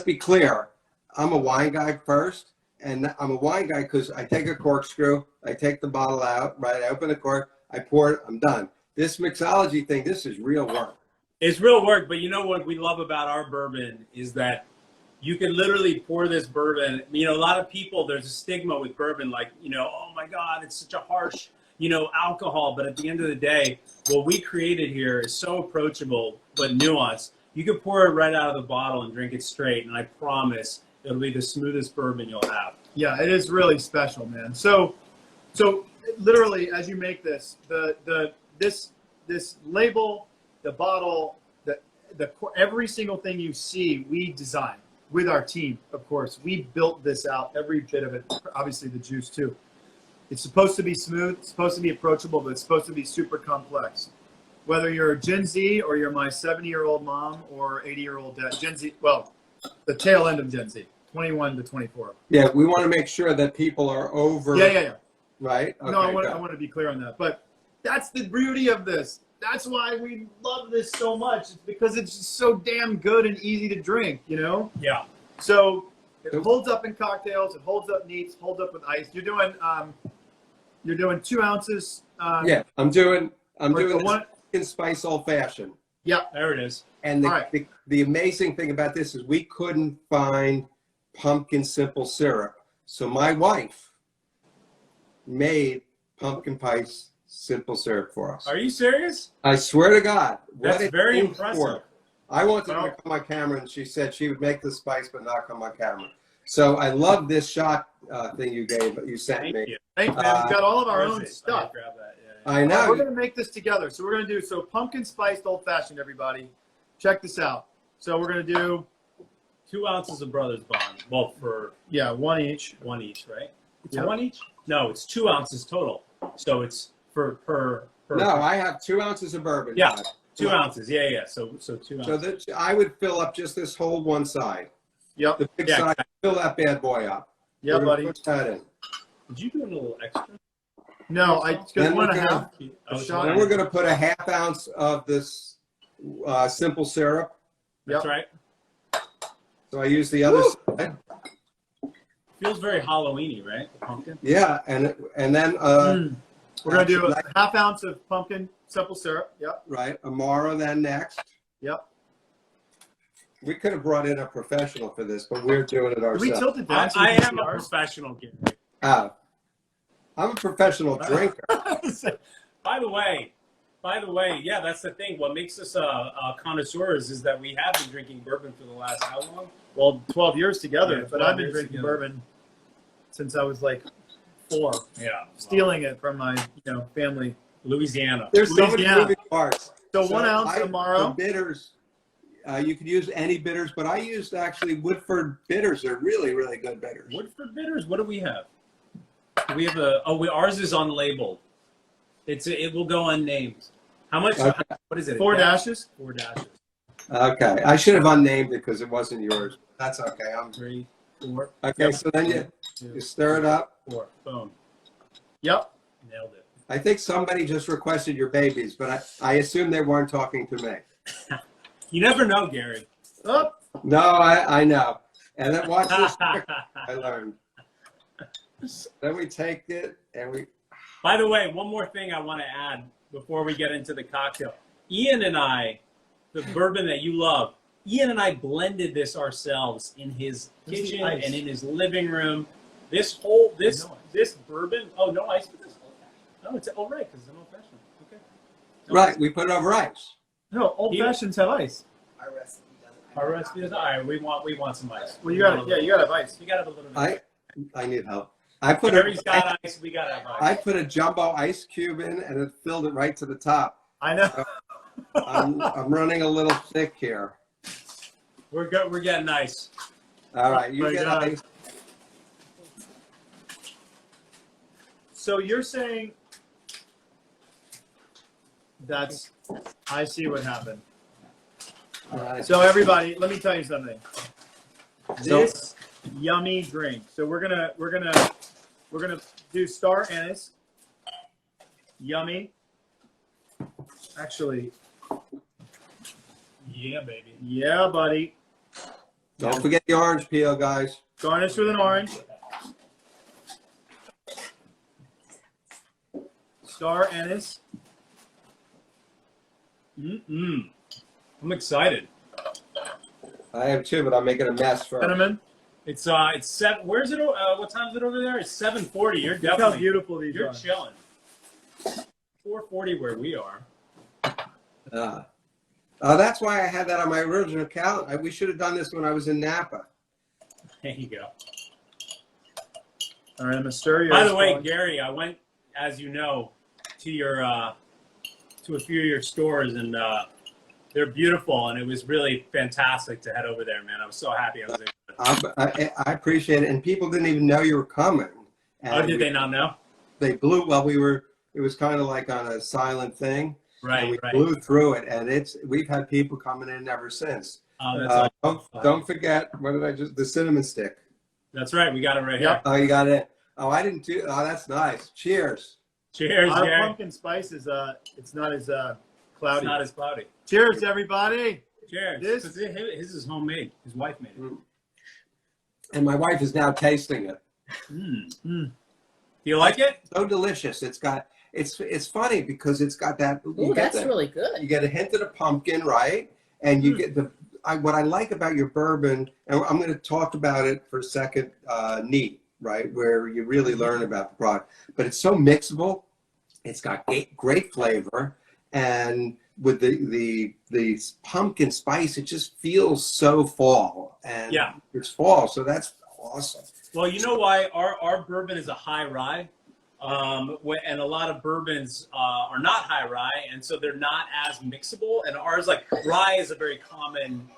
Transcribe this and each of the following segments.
be clear. I'm a wine guy first, and I'm a wine guy because I take a corkscrew, I take the bottle out, right? I open the cork, I pour it, I'm done. This mixology thing, this is real work. It's real work, but you know what we love about our bourbon is that you can literally pour this bourbon. You know, a lot of people, there's a stigma with bourbon, like, you know, oh my God, it's such a harsh, you know, alcohol. But at the end of the day, what we created here is so approachable but nuanced. You can pour it right out of the bottle and drink it straight, and I promise it'll be the smoothest bourbon you'll have. Yeah, it is really special, man. So literally, as you make this, this label, the bottle, every single thing you see, we designed with our team. Of course, we built this out, every bit of it. Obviously, the juice too. It's supposed to be smooth, it's supposed to be approachable, but it's supposed to be super complex. Whether you're a Gen Z or you're my 70-year-old mom or 80-year-old dad, Gen Z, well, the tail end of Gen Z, 21 to 24. Yeah, we want to make sure that people are over. Yeah. Right? Okay, no, I want to be clear on that. But that's the beauty of this. That's why we love this so much. It's because it's just so damn good and easy to drink, you know? Yeah. So it holds up in cocktails. It holds up neats. Holds up with ice. You're doing 2 ounces. Yeah, I'm doing one pumpkin spice old fashioned. Yeah, there it is. And the amazing thing about this is we couldn't find pumpkin simple syrup. So my wife made pumpkin spice simple syrup for us. Are you serious? I swear to God. That's very impressive. I wanted her to come on camera, and she said she would make the spice but not come on camera. So I love this shot thing you sent me. Thank you. Thanks, man. We've got all of our own stuff. Grab that. I know. We're going to make this together. So we're going to do pumpkin spiced old fashioned, everybody. Check this out. So we're going to do 2 ounces of Brothers Bond. Well, for 1 each. 1 each, right? It's Yep. 1 each? No, it's 2 ounces total. So it's per. No, I have 2 ounces of bourbon. Yeah, 2 ounces. Yeah. So 2 ounces. So I would fill up just this whole one side. Yep. The big side, fill that bad boy up. Yeah, buddy. Put that in. Did you do a little extra? No, I just got 1.5. Then we're going to put a 1/2 ounce of this simple syrup. That's right. So I use the other side. Feels very Halloween-y, right? The pumpkin. Yeah, and then we're going to do a 1/2 ounce of pumpkin simple syrup. Yep. Right, Amaro then next. Yep. We could have brought in a professional for this, but we're doing it ourselves. We tilted down. I am a professional, Gary. I'm a professional drinker. By the way, yeah, that's the thing. What makes us connoisseurs is that we have been drinking bourbon for the last how long? Well, 12 years together, Yeah, but I've been drinking bourbon since I was like 4. Yeah. Stealing it from my family. Louisiana. There's so many moving parts. So 1 ounce Amaro. Bitters. You could use any bitters, but I used actually Woodford bitters. They're really, really good bitters. Woodford bitters? What do we have? We have ours is unlabeled. It will go unnamed. How much? Okay. What is it? 4 dashes? 4 dashes. Okay. I should have unnamed it because it wasn't yours. That's okay. 3, 4. Okay, Yep. so then you stir it up. 4. Boom. Yep. Nailed it. I think somebody just requested your babies, but I assume they weren't talking to me. You never know, Gary. Oh. No, I know. And then watch this trick I learned. Then we take it and we... By the way, one more thing I want to add before we get into the cocktail. Ian and I, the bourbon that you love, Ian and I blended this ourselves in his kitchen and in his living room. This bourbon, oh, no ice for this? No, it's all right, because it's an old fashioned. Okay. Right, we put it over ice. No, old fashions have ice. Our recipe doesn't. All right, we want some ice. Well, you got to have ice. You got to have a little bit. I need help. I put Gary's got ice. We got to have ice. I put a jumbo ice cube in, and it filled it right to the top. I know. I'm running a little thick here. We're good. We're getting ice. All right, you get ice. So you're saying I see what happened. All right. So everybody, let me tell you something. This yummy drink. So we're gonna do star anise. Yummy. Actually. Yeah, baby. Yeah, buddy. Don't forget the orange peel, guys. Garnish with an orange. Star anise. I'm excited. I am too, but I'm making a mess first. Cinnamon. It's seven. Where's it? What time is it over there? It's 7:40. You're Look how definitely beautiful these you're are. chilling. 4:40 where we are. That's why I had that on my original calendar. We should have done this when I was in Napa. There you go. All right, I'm gonna stir your. By the way, Gary, I went, as you know, to your to a few of your stores, and they're beautiful, and it was really fantastic to head over there, man. I was so happy I was able to. I appreciate it, and people didn't even know you were coming. And Oh, did they not know? They blew. Well, it was kind of like on a silent thing. Right, and we right. blew through it, and we've had people coming in ever since. Oh, that's awesome. Don't forget, what did I just, the cinnamon stick. That's right. We got it right Yep. here. Oh, you got it. Oh, I didn't do. Oh, that's nice. Cheers. Cheers, Our Gary. pumpkin spice is it's not as It's cloudy. not as cloudy. Cheers, everybody. Cheers. This- 'Cause his is homemade. His wife made it. And my wife is now tasting it. Do you like it? So delicious. It's funny because it's got that. Ooh, that's really good. You get a hint of the pumpkin, right? And you get what I like about your bourbon, and I'm going to talk about it for a second, neat, right? Where you really learn about the product. But it's so mixable. It's got great flavor. And with the pumpkin spice, it just feels so fall. And Yeah. it's fall. So that's awesome. Well, you know why our bourbon is a high rye, and a lot of bourbons are not high rye, and so they're not as mixable. And ours, like rye, is a very common,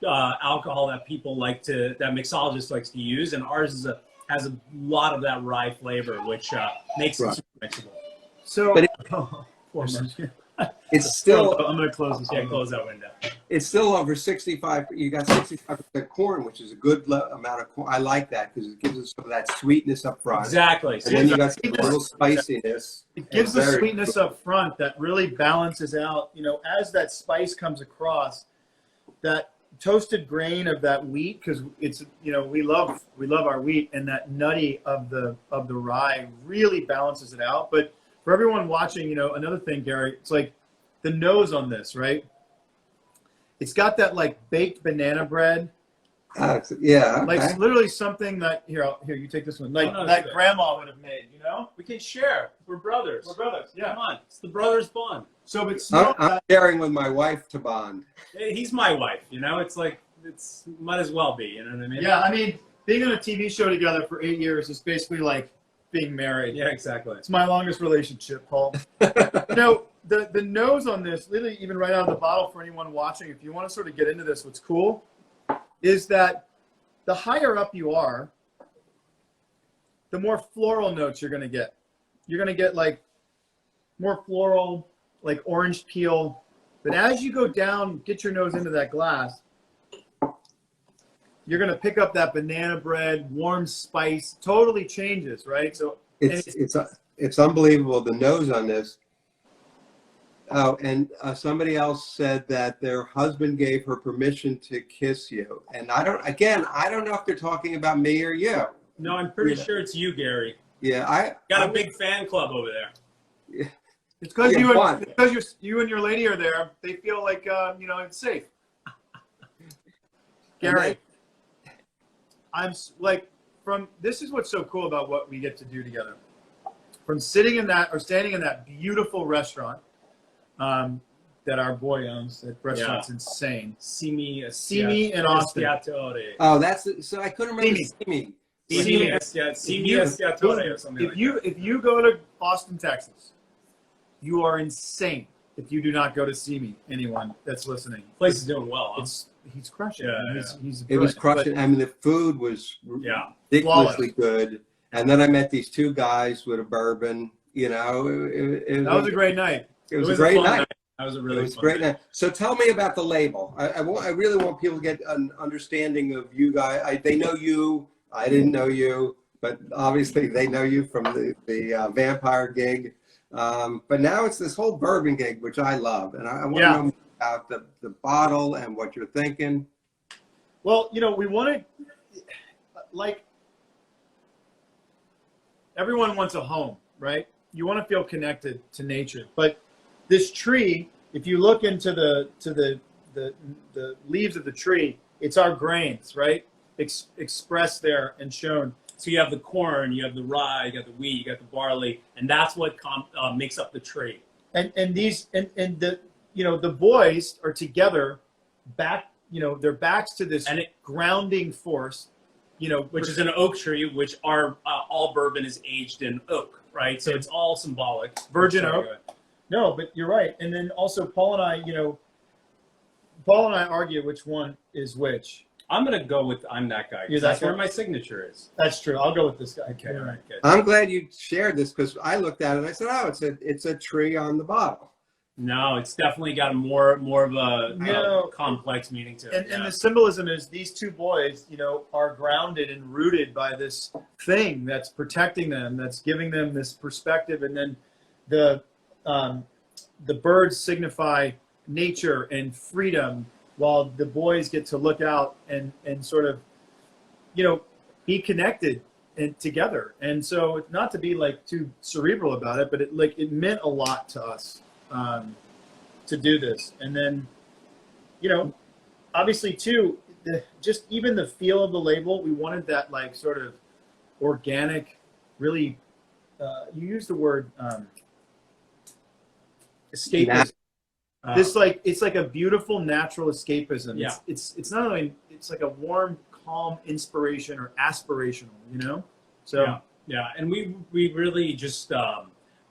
alcohol that people that mixologist likes to use, and ours has a lot of that rye flavor, which makes it super mixable. So, But poor Mercy. It's still I'm gonna close this. Yeah, close that window. It's still over 65. You got 65% corn, which is a good amount of corn. I like that because it gives us some of that sweetness up front. Exactly. And then you got some little spiciness. It gives the Very- sweetness up front that really balances out. As that spice comes across, that toasted grain of that wheat, because it's we love our wheat, and that nutty of the rye really balances it out. But for everyone watching, another thing, Gary, it's like the nose on this, right? It's got that like baked banana bread, Yeah. like okay. literally something that here you take this one, like Oh, no, that it's good. grandma would have made, We can share. We're brothers. We're brothers, yeah. Come on. It's the brothers bond. So it's smell I'm that. sharing with my wife to bond. He's my wife, It's like, might as well be, you know what I mean? Yeah, I mean, being on a TV show together for 8 years is basically like being married. Yeah, exactly. It's my longest relationship, Paul. The nose on this, literally even right out of the bottle for anyone watching, if you want to sort of get into this, what's cool is that the higher up you are, the more floral notes you're going to get. You're going to get like more floral, like orange peel. But as you go down, get your nose into that glass, you're going to pick up that banana bread, warm spice, totally changes, right? So It's unbelievable, the nose on this. Oh, and somebody else said that their husband gave her permission to kiss you. And I don't know if they're talking about me or you. No, I'm pretty sure it's you, Gary. Yeah, Got a big fan club over there. it's because Yeah, you and your lady are there. They feel like it's safe. Gary, this is what's so cool about what we get to do together. From standing in that beautiful restaurant that our boy owns. That restaurant's insane. Simi in Austin. Oh, so I couldn't remember Simi. Simi Estiatore or something like that. If you go to Austin, Texas, you are insane if you do not go to Simi. Anyone that's listening, Place is doing well. Huh? he's crushing. Yeah, He's It was brilliant. crushing. I mean, the food was ridiculously good. And then I met these two guys with a bourbon. That was a great night. It was a great fun night. That was a It really was a fun great night. night. So tell me about the label. I really want people to get an understanding of you guys. They know you. I didn't know you, but obviously they know you from the vampire gig. But now it's this whole bourbon gig, which I love. And I want to know about the bottle and what you're thinking. Well, you know, we want to, like, everyone wants a home, right? You want to feel connected to nature. But this tree, if you look into the leaves of the tree, it's our grains, right? Expressed there and shown. So you have the corn, you have the rye, you got the wheat, you got the barley, and that's what makes up the tree. And the, you know, the boys are together, back, you know, their backs to this grounding force, you know, which is an oak tree, which our all bourbon is aged in oak, right? So it's all symbolic. Virgin oak. No, but you're right. And then also Paul and I, you know, Paul and I argue which one is which. I'm going to go with I'm that guy. That's where my signature is. That's true. I'll go with this guy. Okay, all right, good. I'm glad you shared this because I looked at it and I said, oh, it's a tree on the bottle. No, it's definitely got more of a complex meaning to it. And the symbolism is these two boys, you know, are grounded and rooted by this thing that's protecting them, that's giving them this perspective. And then the birds signify nature and freedom, while the boys get to look out and sort of, you know, be connected and together. And so, not to be like too cerebral about it, but it meant a lot to us to do this. And then, you know, obviously too, just even the feel of the label, we wanted that like sort of organic, really. You use the word escapism. This like it's like a beautiful natural escapism. Yeah. It's not only it's like a warm, calm inspiration or aspirational, you know. So yeah. And we really just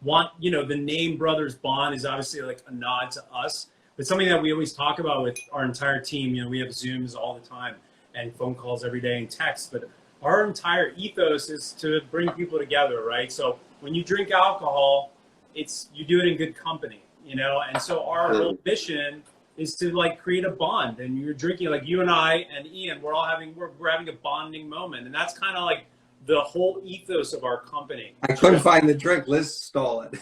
want, you know, the name Brothers Bond is obviously like a nod to us, but something that we always talk about with our entire team. You know, we have Zooms all the time and phone calls every day and texts, but our entire ethos is to bring people together, right? So when you drink alcohol, you do it in good company. You know, and so our whole mission is to like create a bond. And you're drinking, like you and I and Ian, we're having a bonding moment, and that's kind of like the whole ethos of our company. I couldn't find the drink. Liz stole it.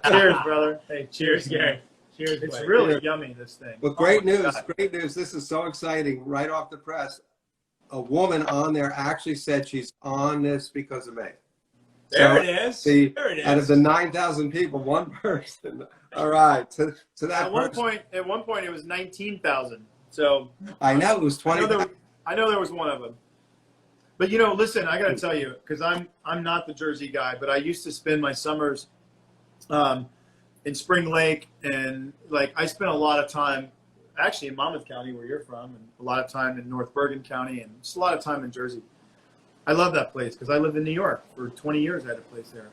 Cheers, brother. Hey, cheers, Gary. Cheers. It's really yummy, this thing. Well, great news. Great news. This is so exciting. Right off the press, a woman on there actually said she's on this because of me. There it is. See, there it is. Out of the 9,000 people, one person. All right. To that at one point, it was 19,000. So I know it was 20. I know there was one of them. But you know, listen, I got to tell you, because I'm not the Jersey guy, but I used to spend my summers in Spring Lake, and like I spent a lot of time actually in Monmouth County, where you're from, and a lot of time in North Bergen County, and just a lot of time in Jersey. I love that place because I lived in New York for 20 years. I had a place there.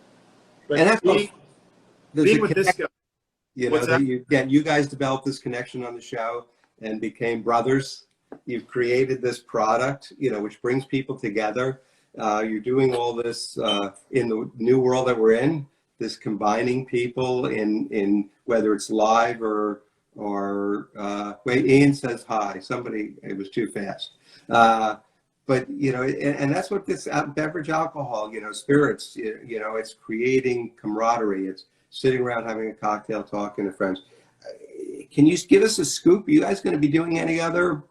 But and that's being with this guy. You know, you guys developed this connection on the show and became brothers. You've created this product, you know, which brings people together. You're doing all this in the new world that we're in, this combining people in whether it's live or wait, Ian says hi. Somebody, it was too fast. But, you know, and that's what this beverage alcohol, you know, spirits, you know, it's creating camaraderie. It's sitting around having a cocktail, talking to friends. Can you give us a scoop? Are you guys going to be doing any other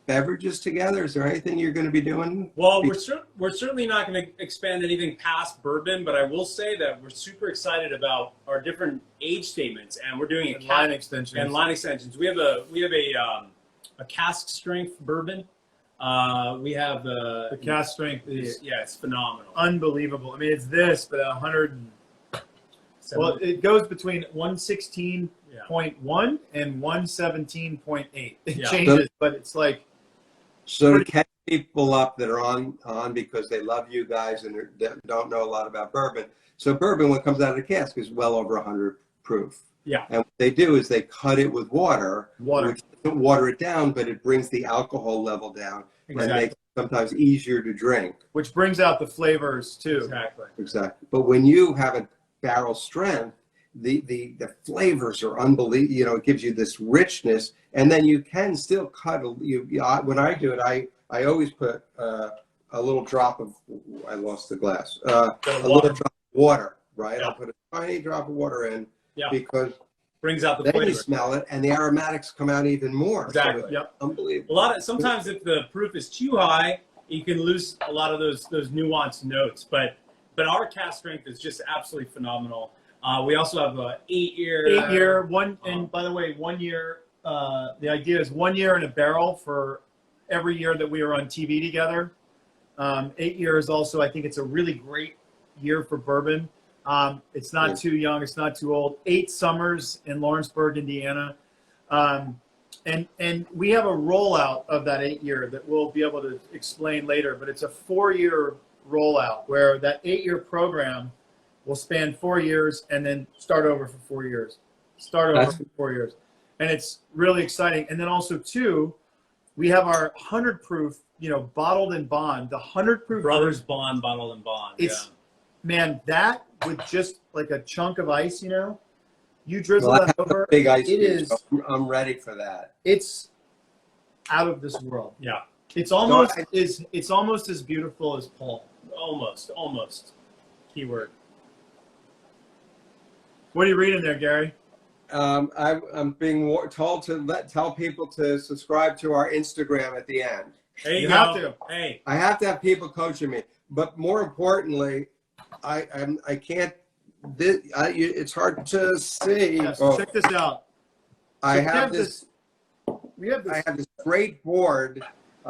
beverages together? Is there anything you're going to be doing? Well, we're certainly not going to expand anything past bourbon, but I will say that we're super excited about our different age statements, and we're doing line extensions. And line extensions. We have a cask strength bourbon. We have the cask strength is it's phenomenal, unbelievable. I mean, it's this, but 100. Well, it goes between 116.1 and 117.8. It changes, but it's like. So to catch people up that are on because they love you guys and don't know a lot about bourbon. So bourbon, when it comes out of the cask, is well over 100 proof. Yeah. And what they do is they cut it with water. Which doesn't water it down, but it brings the alcohol level down. Exactly. And makes it sometimes easier to drink. Which brings out the flavors too. Exactly. But when you have a barrel strength, the flavors are unbelievable. You know, it gives you this richness, and then you can still cut. When I do it, I always put a little drop of. I lost the glass. A little drop of water, right? Yeah. I'll put a tiny drop of water in Yeah. because brings out the then flavor. you smell it, and the aromatics come out even more. Exactly. So Yep. Unbelievable. Sometimes if the proof is too high, you can lose a lot of those nuanced notes. But our cask strength is just absolutely phenomenal. We also have a 8-year. 8-year, and by the way, 1 year. The idea is 1 year in a barrel for every year that we are on TV together. 8 years also, I think it's a really great year for bourbon. It's not too young, it's not too old. 8 summers in Lawrenceburg, Indiana. And we have a rollout of that 8-year that we'll be able to explain later, but it's a 4-year rollout where that 8-year program will span 4 years and then start over for 4 years. Start over for 4 years. And it's really exciting. And then also, too, we have our 100 proof, bottled in bond, the 100 proof. Brothers Bond, bottled in bond. Man, that with just like a chunk of ice, you drizzle that over. Big ice it cube, is. so I'm ready for that. It's out of this world. Yeah. It's almost it's almost as beautiful as Paul. Almost. Keyword. What are you reading there, Gary? I'm being told to tell people to subscribe to our Instagram at the end. There you have go. to. Hey. I have to have people coaching me, but more importantly, I can't. It's hard to see. Yeah, so check this out. I So have this. We have this. I have this great board.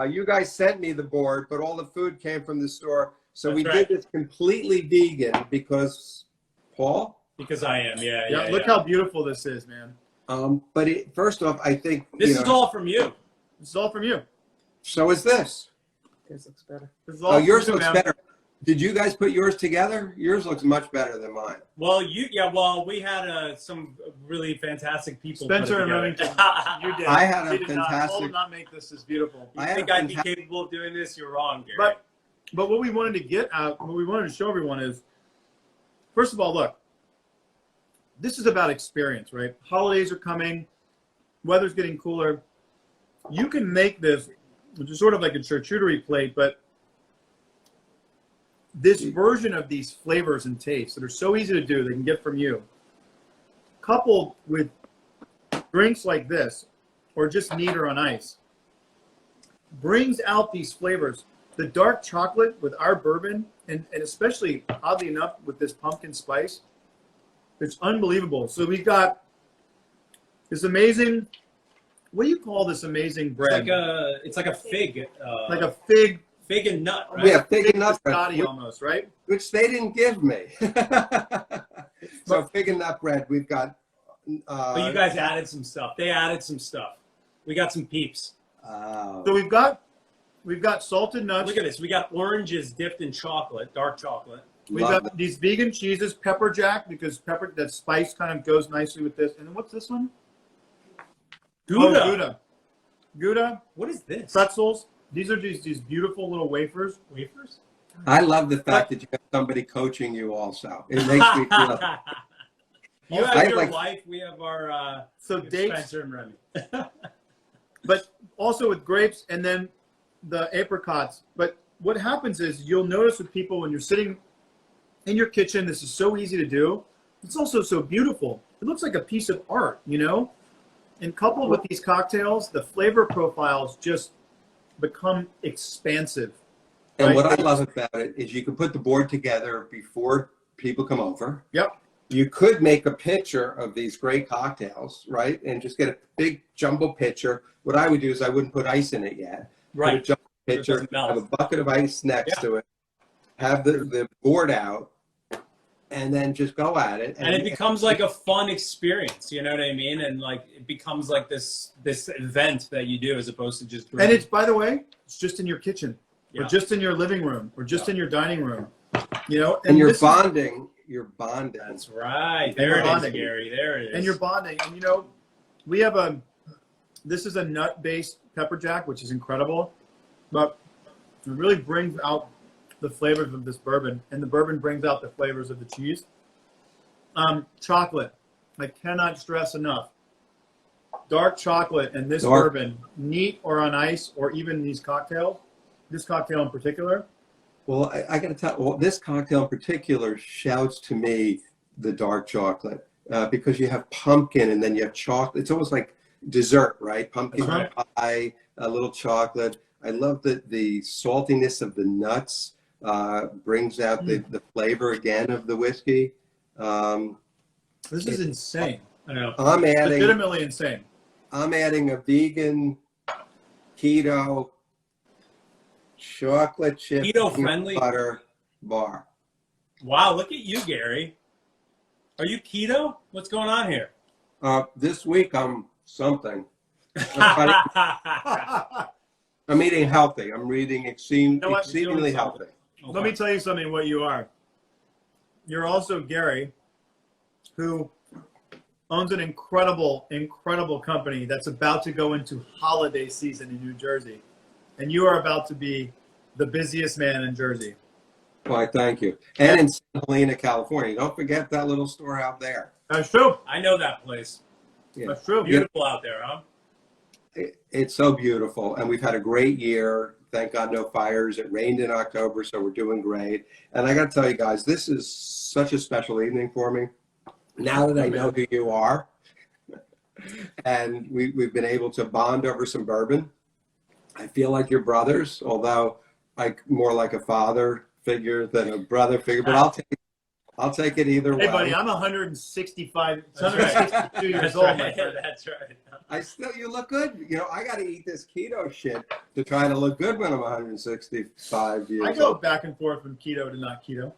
You guys sent me the board, but all the food came from the store. So That's we right. did this completely vegan because Paul. Because I am, yeah. Look how beautiful this is, man. But first off, I think This is all from you. This is all from you. So is this. Yours looks better. This is all Oh, from yours you, looks man. better. Did you guys put yours together? Yours looks much better than mine. Well, we had some really fantastic people. Spencer put and it Remington, together. you did. I had a You did not. Paul fantastic- did not make this as beautiful. You I think had a I'd be fantastic- capable of doing this? You're wrong, Gary. But what we wanted to get at, what we wanted to show everyone is, first of all, look, this is about experience, right? Holidays are coming, weather's getting cooler. You can make this, which is sort of like a charcuterie plate, but this version of these flavors and tastes that are so easy to do, they can get from you, coupled with drinks like this, or just neat or on ice, brings out these flavors. The dark chocolate with our bourbon, and especially, oddly enough, with this pumpkin spice, it's unbelievable. So we've got this amazing, what do you call this amazing bread? It's like a fig. Like a fig. Fig and nut, right? Yeah, fig and nut bread, biscotti almost, right? which they didn't give me. So fig and nut bread, we've got. But you guys added some stuff. They added some stuff. We got some peeps. So we've got salted nuts. Look at this. We got oranges dipped in chocolate, dark chocolate. We've Love got these vegan cheeses, pepper jack, because that spice kind of goes nicely with this. And then what's this one? Gouda. Oh, Gouda. What is this? Pretzels. These are these beautiful little wafers. Wafers? I love the fact that you have somebody coaching you also. It makes me feel. You have I your like- wife. We have our So dates, Spencer and Remy. but also with grapes and then the apricots. But what happens is you'll notice with people when you're sitting in your kitchen, this is so easy to do. It's also so beautiful. It looks like a piece of art, And coupled with these cocktails, the flavor profiles just become expansive. And Right. what I love about it is you can put the board together before people come over. Yep. You could make a picture of these great cocktails, right? And just get a big jumbo pitcher. What I would do is I wouldn't put ice in it yet. Put a Right. jumbo It pitcher, doesn't melt. have a bucket of ice next Yeah. to it, have the board out, and then just go at it. And it becomes like a fun experience, you know what I mean? And like it becomes like this event that you do as opposed to just And drinking. it's, by the way, it's just in your kitchen, or Yeah. just in your living room, or just in your dining room. And you're this is- bonding. You're bonding. That's right. There it is, bonding. Gary. There it is. and you're bonding. And we have this is a nut-based pepper jack, which is incredible, but it really brings out the flavors of this bourbon, and the bourbon brings out the flavors of the cheese. Chocolate, I cannot stress enough. Dark chocolate and this bourbon, neat or on ice, or even these cocktails. This cocktail in particular. Well, I got to tell. Well, this cocktail in particular shouts to me the dark chocolate. because you have pumpkin and then you have chocolate. It's almost like dessert, right? Pumpkin That's right. pie, a little chocolate. I love the saltiness of the nuts. Brings out the flavor again of the whiskey. This is insane. I know. I'm adding Legitimately insane. a vegan keto chocolate chip Keto peanut friendly? butter bar. Wow, look at you, Gary. Are you keto? What's going on here? This week I'm something. I'm eating healthy. I'm eating exceedingly healthy. Okay. Let me tell you something what you are. You're also Gary, who owns an incredible company that's about to go into holiday season in New Jersey. And you are about to be the busiest man in Jersey. Why, thank you. And in St. Helena, California. Don't forget that little store out there. That's true. I know that place. Yeah. That's true. Beautiful out there, huh? It's so beautiful. And we've had a great year. Thank God no fires. It rained in October, so we're doing great. And I got to tell you guys, this is such a special evening for me. Now that I know who you are, and we've been able to bond over some bourbon, I feel like you're brothers, although more like a father figure than a brother figure. But I'll take it either way. Hey, buddy, I'm 162 That's years old. right. My friend. That's right. You look good. You know, I got to eat this keto shit to try to look good when I'm 165 years I go old. back and forth from keto to not keto.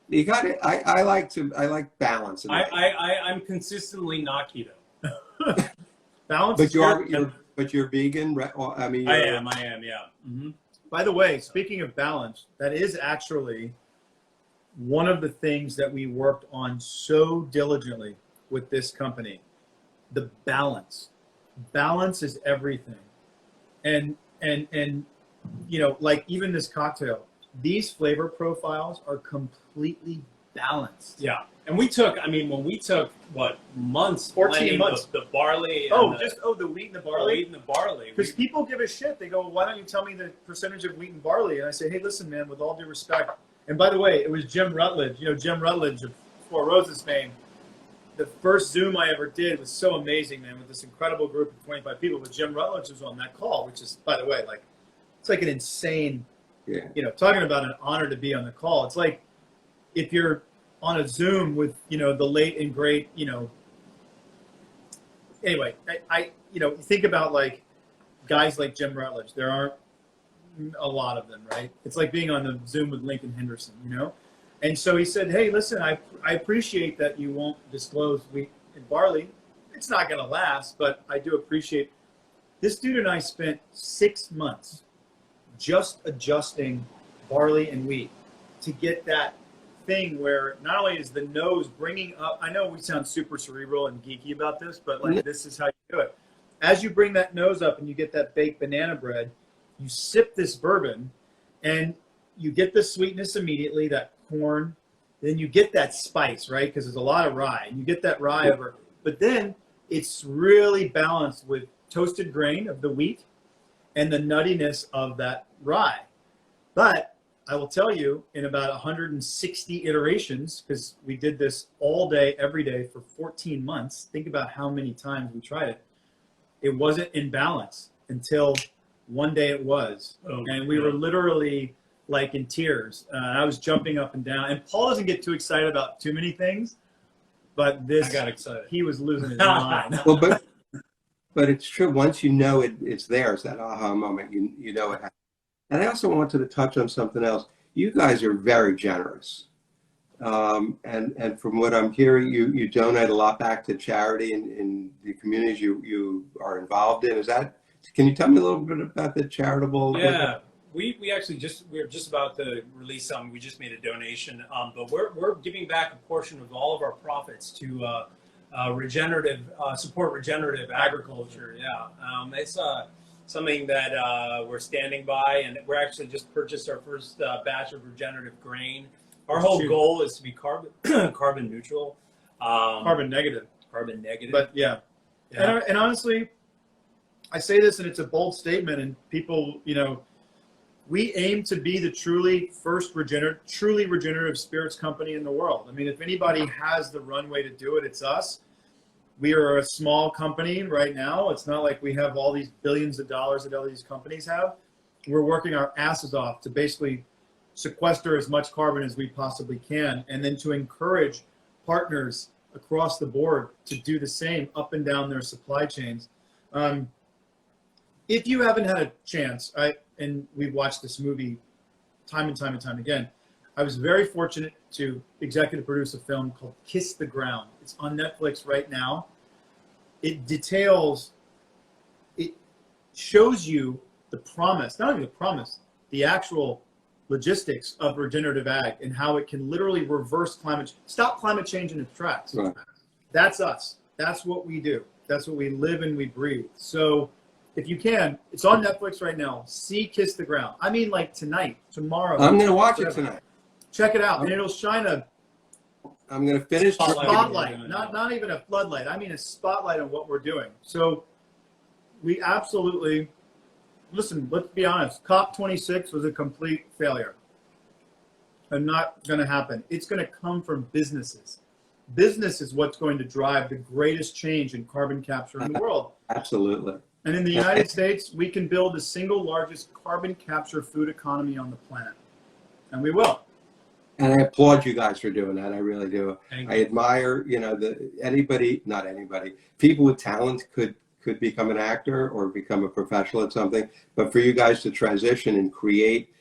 You got it. I like balance. In life. I'm consistently not keto. Balance. But is good. you're vegan. Right? Well, I mean, I am, yeah. Mm-hmm. By the way, speaking of balance, that is actually one of the things that we worked on so diligently with this company. The balance. Balance is everything. And you know, like even this cocktail, these flavor profiles are completely balanced. Yeah. And when we took what, months 14 blending months. the barley Oh, and the wheat and the the barley? wheat and the barley. Because people give a shit. They go, well, why don't you tell me the percentage of wheat and barley? And I say, hey, listen, man, with all due respect. And by the way, it was Jim Rutledge. You know, Jim Rutledge of Four Roses fame. The first Zoom I ever did was so amazing, man, with this incredible group of 25 people. But Jim Rutledge was on that call, which is, by the way, like, it's like an insane, you know, talking about an honor to be on the call. It's like if you're on a Zoom with, you know, the late and great, you know, anyway, I you know, think about like guys like Jim Rutledge. There aren't a lot of them, right? It's like being on the Zoom with Lincoln Henderson, you know? And so he said, hey, listen, I appreciate that you won't disclose wheat and barley. It's not going to last, but I do appreciate. This dude and I spent 6 months just adjusting barley and wheat to get that thing where not only is the nose bringing up, I know we sound super cerebral and geeky about this, but like this is how you do it. As you bring that nose up and you get that baked banana bread, you sip this bourbon and you get the sweetness immediately, that corn, then you get that spice, right? Because there's a lot of rye, and you get that rye over, but then it's really balanced with toasted grain of the wheat and the nuttiness of that rye. But I will tell you, in about 160 iterations, because we did this all day, every day for 14 months, think about how many times we tried it. It wasn't in balance until one day it was. And we were literally like in tears. I was jumping up and down. And Paul doesn't get too excited about too many things, but this, I got excited. He was losing his mind. Well, but it's true. Once you know it's there, it's that aha moment. You know it happened. And I also wanted to touch on something else. You guys are very generous. And from what I'm hearing, you donate a lot back to charity in the communities you are involved in. Can you tell me a little bit about the charitable? Yeah, we actually we're just about to release something. We just made a donation, but we're giving back a portion of all of our profits to support regenerative agriculture. Yeah, it's something that we're standing by, and we're actually just purchased our first batch of regenerative grain. Our whole goal is to be carbon neutral, Carbon negative. But yeah. And honestly, I say this, and it's a bold statement, and people, you know, we aim to be the truly regenerative spirits company in the world. I mean, if anybody has the runway to do it, it's us. We are a small company right now. It's not like we have all these billions of dollars that all these companies have. We're working our asses off to basically sequester as much carbon as we possibly can, and then to encourage partners across the board to do the same up and down their supply chains. If you haven't had a chance, and we've watched this movie time and time and time again, I was very fortunate to executive produce a film called Kiss the Ground. It's on Netflix right now. It shows you the promise, not only the promise, the actual logistics of regenerative ag and how it can literally stop climate change in its tracks. Right. That's us. That's what we do. That's what we live and we breathe. So if you can, it's on Netflix right now. See Kiss the Ground. I mean, like tonight, tomorrow. I'm going to watch it tonight. Check it out, and it'll shine I'm going to finish spotlight, not even a floodlight. I mean a spotlight on what we're doing. So we absolutely, listen, let's be honest, COP26 was a complete failure and not going to happen. It's going to come from businesses. Business is what's going to drive the greatest change in carbon capture in the world. Absolutely. And in the United States, we can build the single largest carbon capture food economy on the planet. And we will. And I applaud you guys for doing that. I really do. Thank I you. admire, not anybody, people with talent could become an actor or become a professional at something. But for you guys to transition and create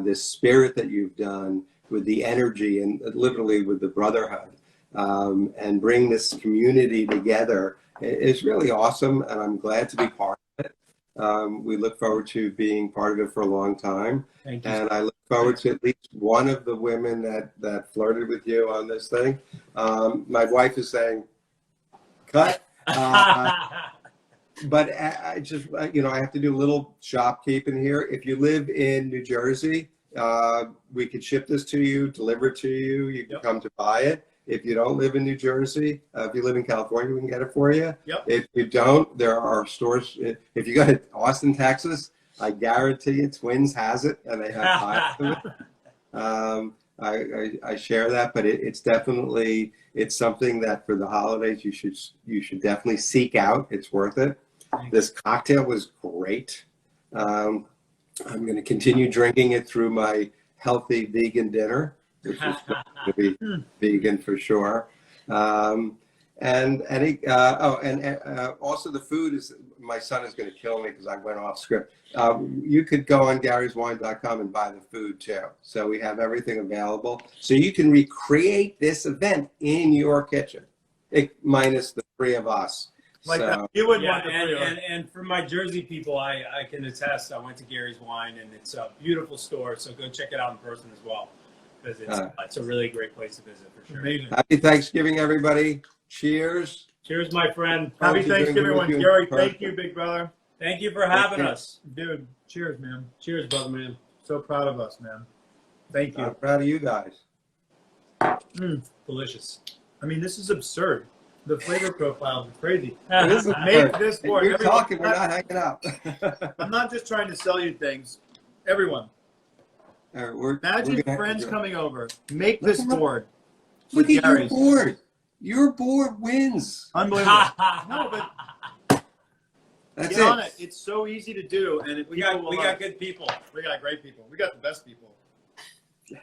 this spirit that you've done with the energy and literally with the brotherhood and bring this community together is really awesome. And I'm glad to be part of it. We look forward to being part of it for a long time. Thank you. And I look forward to at least one of the women that flirted with you on this thing. My wife is saying, cut. But I just, I have to do a little shopkeeping here. If you live in New Jersey, we could ship this to you, deliver it to you. You can come to buy it. If you don't live in New Jersey, if you live in California, we can get it for you. Yep. If you don't, there are stores. If you go to Austin, Texas, I guarantee you, Twins has it, and they have pies of it. I share that, but it's definitely something that for the holidays you should definitely seek out. It's worth it. This cocktail was great. I'm going to continue drinking it through my healthy vegan dinner, which is going to be vegan for sure. Also the food is. My son is going to kill me because I went off script. You could go on Gary'sWine.com and buy the food too. So we have everything available. So you can recreate this event in your kitchen, minus the three of us. Like so, that. You would want and for my Jersey people, I can attest. I went to Gary's Wine, and it's a beautiful store. So go check it out in person as well, because it's a really great place to visit for sure. Amazing. Happy Thanksgiving, everybody. Cheers. Cheers, my friend. Happy Thanksgiving, everyone. Gary, thank you, big brother. Thank you for having us. Dude, cheers, man. Cheers, brother, man. So proud of us, man. Thank you. I'm proud of you guys. Delicious. I mean, this is absurd. The flavor profile is crazy. This is Make this work. You're Everyone, talking, we're not hanging out. I'm not just trying to sell you things. Everyone, imagine friends coming over. Make this board. Look with at your Gary's. board. Your board wins. Unbelievable. No, but That's get it. on it. It's so easy to do, and we got good people. We got great people. We got the best people. All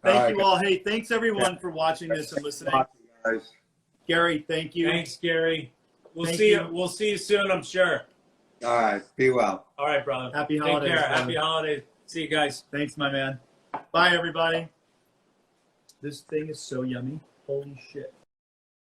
Thank right, you all. Hey, thanks everyone for watching this and listening. guys. Gary, thank you. Thanks, Gary. We'll Thank see you. you. We'll see you soon, I'm sure. All right. Be well. All right, brother. Happy Take holidays, care. brother. Happy holidays. See you guys. Thanks, my man. Bye, everybody. This thing is so yummy. Holy shit.